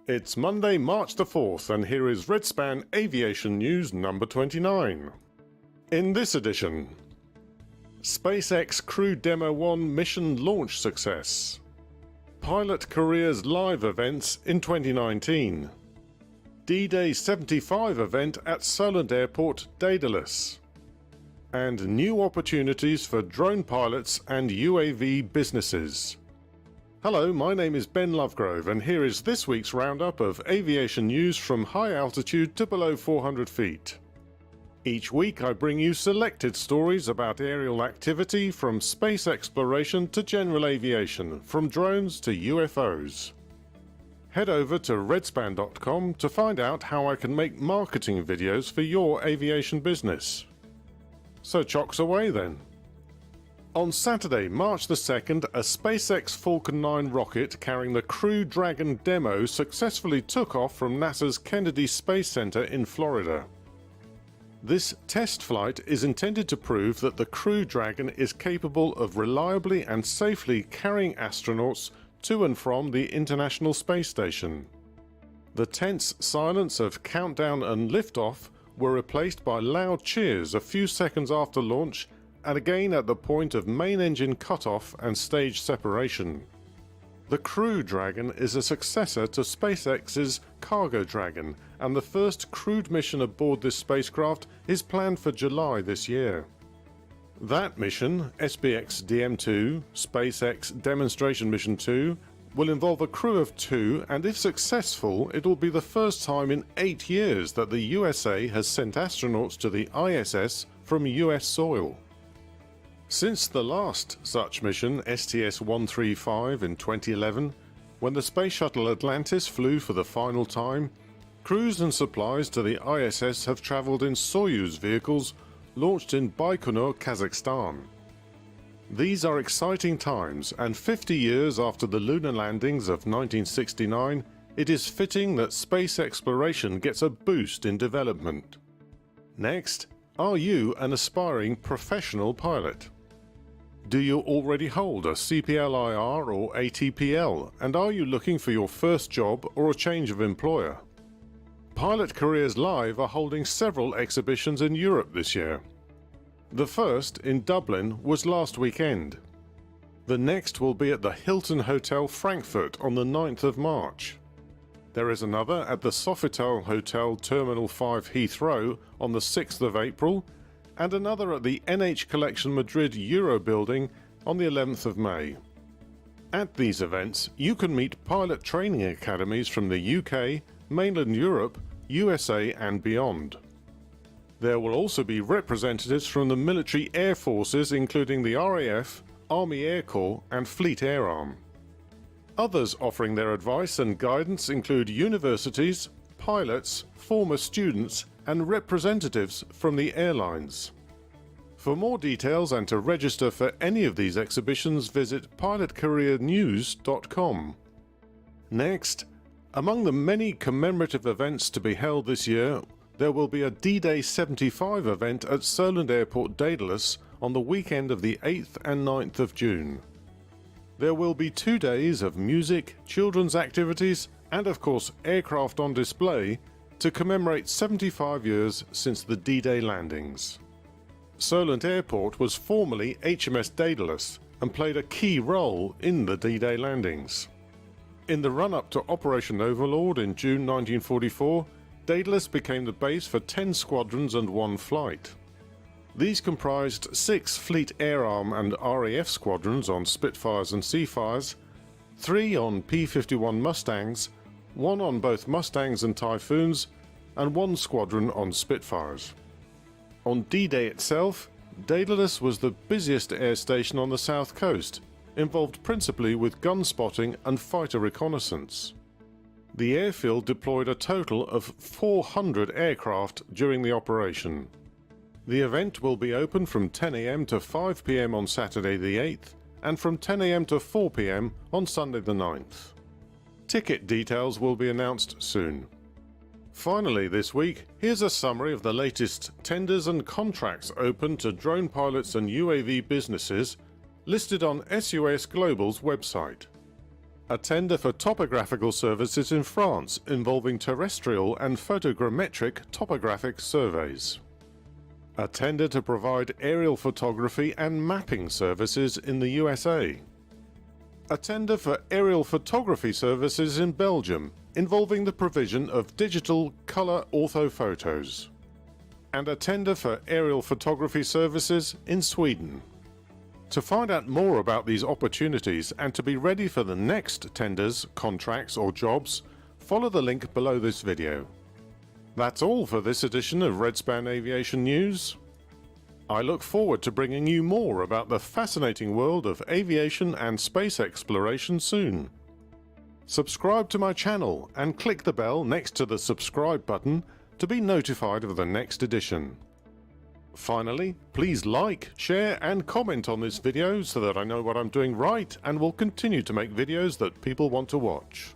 It's Monday, March the 4th, and here is Redspan Aviation News number 29. In this edition, SpaceX Crew Demo 1 mission launch success, pilot careers live events in 2019, D-Day 75 event at Solent Airport, Daedalus, and new opportunities for drone pilots and UAV businesses. Hello, my name is Ben Lovegrove, and here is this week's roundup of aviation news from high altitude to below 400 feet. Each week I bring you selected stories about aerial activity, from space exploration to general aviation, from drones to UFOs. Head over to redspan.com to find out how I can make marketing videos for your aviation business. So chocks away then. On Saturday, March the 2nd, a SpaceX Falcon 9 rocket carrying the Crew Dragon demo successfully took off from NASA's Kennedy Space Center in Florida. This test flight is intended to prove that the Crew Dragon is capable of reliably and safely carrying astronauts to and from the International Space Station. The tense silence of countdown and liftoff were replaced by loud cheers a few seconds after launch, and again at the point of main engine cutoff and stage separation. The Crew Dragon is a successor to SpaceX's Cargo Dragon, and the first crewed mission aboard this spacecraft is planned for July this year. That mission, SpaceX DM2, SpaceX Demonstration Mission 2, will involve a crew of 2, and if successful, it will be the first time in 8 years that the USA has sent astronauts to the ISS from US soil. Since the last such mission, STS-135 in 2011, when the Space Shuttle Atlantis flew for the final time, crews and supplies to the ISS have travelled in Soyuz vehicles launched in Baikonur, Kazakhstan. These are exciting times, and 50 years after the lunar landings of 1969, it is fitting that space exploration gets a boost in development. Next, are you an aspiring professional pilot? Do you already hold a CPLIR or ATPL, and are you looking for your first job or a change of employer? Pilot Careers Live are holding several exhibitions in Europe this year. The first, in Dublin, was last weekend. The next will be at the Hilton Hotel Frankfurt on the 9th of March. There is another at the Sofitel Hotel Terminal 5 Heathrow on the 6th of April, and another at the NH Collection Madrid Euro Building on the 11th of May. At these events, you can meet pilot training academies from the UK, mainland Europe, USA and beyond. There will also be representatives from the military air forces, including the RAF, Army Air Corps and Fleet Air Arm. Others offering their advice and guidance include universities, pilots, former students and representatives from the airlines. For more details and to register for any of these exhibitions, visit pilotcareernews.com. Next, among the many commemorative events to be held this year, there will be a D-Day 75 event at Solent Airport, Daedalus on the weekend of the 8th and 9th of June. There will be 2 days of music, children's activities and of course aircraft on display to commemorate 75 years since the D-Day landings. Solent Airport was formerly HMS Daedalus and played a key role in the D-Day landings. In the run-up to Operation Overlord in June 1944, Daedalus became the base for 10 squadrons and 1 flight. These comprised 6 Fleet Air Arm and RAF squadrons on Spitfires and Seafires, 3 on P-51 Mustangs, 1 on both Mustangs and Typhoons, and 1 squadron on Spitfires. On D-Day itself, Daedalus was the busiest air station on the south coast, involved principally with gun spotting and fighter reconnaissance. The airfield deployed a total of 400 aircraft during the operation. The event will be open from 10 AM to 5 PM on Saturday the 8th, and from 10 AM to 4 PM on Sunday the 9th. Ticket details will be announced soon. Finally this week, here's a summary of the latest tenders and contracts open to drone pilots and UAV businesses listed on SUAS Global's website. A tender for topographical services in France involving terrestrial and photogrammetric topographic surveys. A tender to provide aerial photography and mapping services in the USA. A tender for aerial photography services in Belgium involving the provision of digital colour orthophotos. And a tender for aerial photography services in Sweden. To find out more about these opportunities and to be ready for the next tenders, contracts or jobs, follow the link below this video. That's all for this edition of Redspan Aviation News. I look forward to bringing you more about the fascinating world of aviation and space exploration soon. Subscribe to my channel and click the bell next to the subscribe button to be notified of the next edition. Finally, please like, share and comment on this video so that I know what I'm doing right and will continue to make videos that people want to watch.